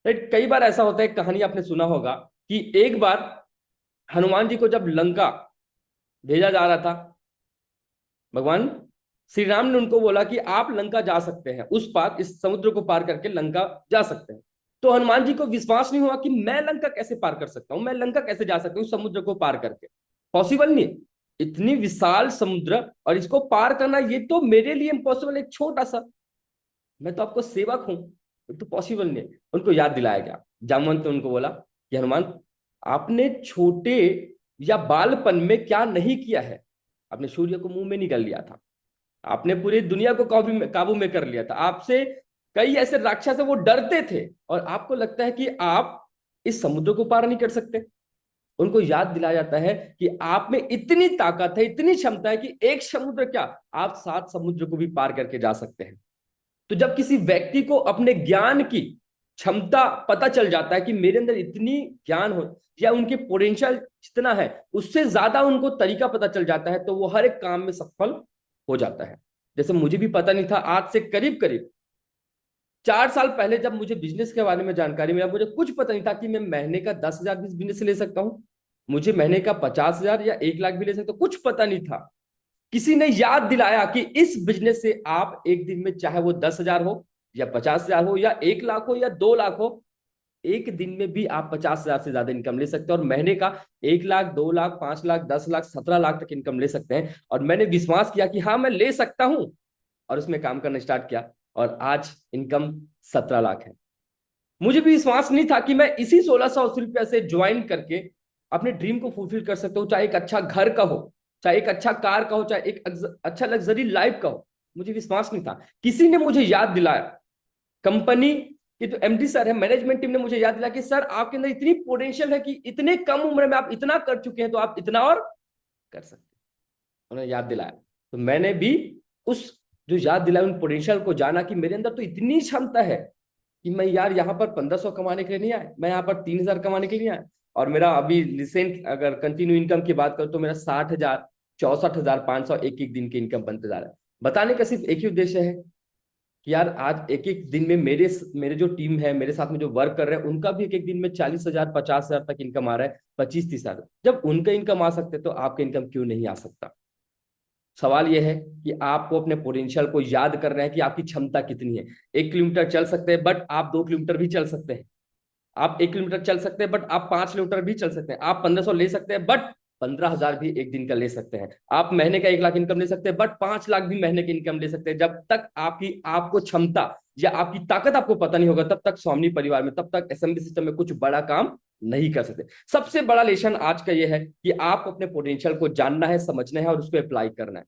Right. कई बार ऐसा होता है, कहानी आपने सुना होगा कि एक बार हनुमान जी को जब लंका भेजा जा रहा था, भगवान श्री राम ने उनको बोला कि आप लंका जा सकते हैं, उस पार, इस समुद्र को पार करके लंका जा सकते हैं। तो हनुमान जी को विश्वास नहीं हुआ कि मैं लंका कैसे पार कर सकता हूं, मैं लंका कैसे जा सकता हूं समुद्र को पार करके। पॉसिबल नहीं है, इतनी विशाल समुद्र और इसको पार करना, ये तो मेरे लिए इम्पॉसिबल, एक छोटा सा, मैं तो आपको सेवक हूं, ये तो पॉसिबल नहीं है। उनको याद दिलाया गया। जामवंत ने उनको बोला कि हनुमान, आपने छोटे या बालपन में क्या नहीं किया है। आपने सूर्य को मुंह में निगल लिया था, आपने पूरी दुनिया को काबू में कर लिया था, आपसे कई ऐसे राक्षस है वो डरते थे, और आपको लगता है कि आप इस समुद्र को पार नहीं कर सकते। उनको याद दिलाया जाता है कि आप में इतनी ताकत है, इतनी क्षमता है कि एक समुद्र क्या, आप 7 समुद्र को भी पार करके जा सकते हैं। तो जब किसी व्यक्ति को अपने ज्ञान की क्षमता पता चल जाता है कि मेरे अंदर इतनी ज्ञान हो, या उनके पोटेंशियल जितना है उससे ज्यादा उनको तरीका पता चल जाता है, तो वो हर एक काम में सफल हो जाता है। जैसे मुझे भी पता नहीं था, आज से करीब करीब 4 साल पहले जब मुझे बिजनेस के बारे में जानकारी मिला, मुझे कुछ पता नहीं था कि मैं महीने का 10,000 भी बिजनेस से ले सकता हूँ, मुझे महीने का 50,000 या 1 लाख भी ले सकता हूँ, कुछ पता नहीं था। किसी ने याद दिलाया कि इस बिजनेस से आप एक दिन में, चाहे वो 10,000 हो या 50,000 हो या 1 लाख हो या 2 लाख हो, एक दिन में भी आप 50,000 से ज्यादा इनकम ले सकते हैं, और महीने का 1 लाख, 2 लाख, 5 लाख, 10 लाख, 17 लाख तक इनकम ले सकते हैं। और मैंने विश्वास किया कि हाँ मैं ले सकता हूं, और उसमें काम करना स्टार्ट किया, और आज इनकम 17 लाख है। मुझे भी विश्वास नहीं था कि मैं इसी 1,680 रुपया से ज्वाइन करके अपने ड्रीम को फुलफिल कर सकता हूँ, चाहे एक अच्छा घर का हो, चाहे एक अच्छा कार का हो, चाहे एक अच्छा लग्जरी लाइफ का हो। मुझे विश्वास नहीं था, किसी ने मुझे याद दिलाया, कंपनी के जो एमडी सर है, मैनेजमेंट टीम ने मुझे याद दिलाया कि सर आपके अंदर इतनी पोटेंशियल है कि इतने कम उम्र में आप इतना कर चुके हैं, तो आप इतना और कर सकते हैं। उन्होंने याद दिलाया, तो मैंने भी उस जो याद दिलाया उन पोटेंशियल को जाना कि मेरे अंदर तो इतनी क्षमता है कि मैं यार यहाँ पर 1,500 कमाने के लिए नहीं आया, मैं यहाँ पर 3,000 कमाने के लिए आया। और मेरा अभी रिसेंट अगर कंटिन्यू इनकम की बात करूँ तो मेरा 60,000, 64,500 एक एक दिन की इनकम बनते जा रहा है। बताने का सिर्फ एक ही उद्देश्य है कि यार आज एक एक दिन में मेरे मेरे जो टीम है, मेरे साथ में जो वर्क कर रहे हैं, उनका भी एक एक दिन में 40,000, 50,000 तक इनकम आ रहा है, 25-30,000। जब उनका इनकम आ सकते तो आपका इनकम क्यों नहीं आ सकता। सवाल यह है कि आपको अपने पोटेंशियल को याद करना है कि आपकी क्षमता कितनी है। 1 किलोमीटर चल सकते हैं बट आप 2 किलोमीटर भी चल सकते हैं, आप 1 किलोमीटर चल सकते हैं बट आप 5 किलोमीटर भी चल सकते हैं, आप 1,500 ले सकते हैं बट 15,000 भी एक दिन का ले सकते हैं, आप महीने का 1 लाख इनकम ले सकते हैं बट 5 लाख भी महीने की इनकम ले सकते हैं। जब तक आपकी आपको क्षमता या आपकी ताकत आपको पता नहीं होगा, तब तक स्वामी परिवार में, तब तक एसएमबी सिस्टम में कुछ बड़ा काम नहीं कर सकते। सबसे बड़ा लेसन आज का यह है कि आपको अपने पोटेंशियल को जानना है, समझना है और उसको अप्लाई करना है।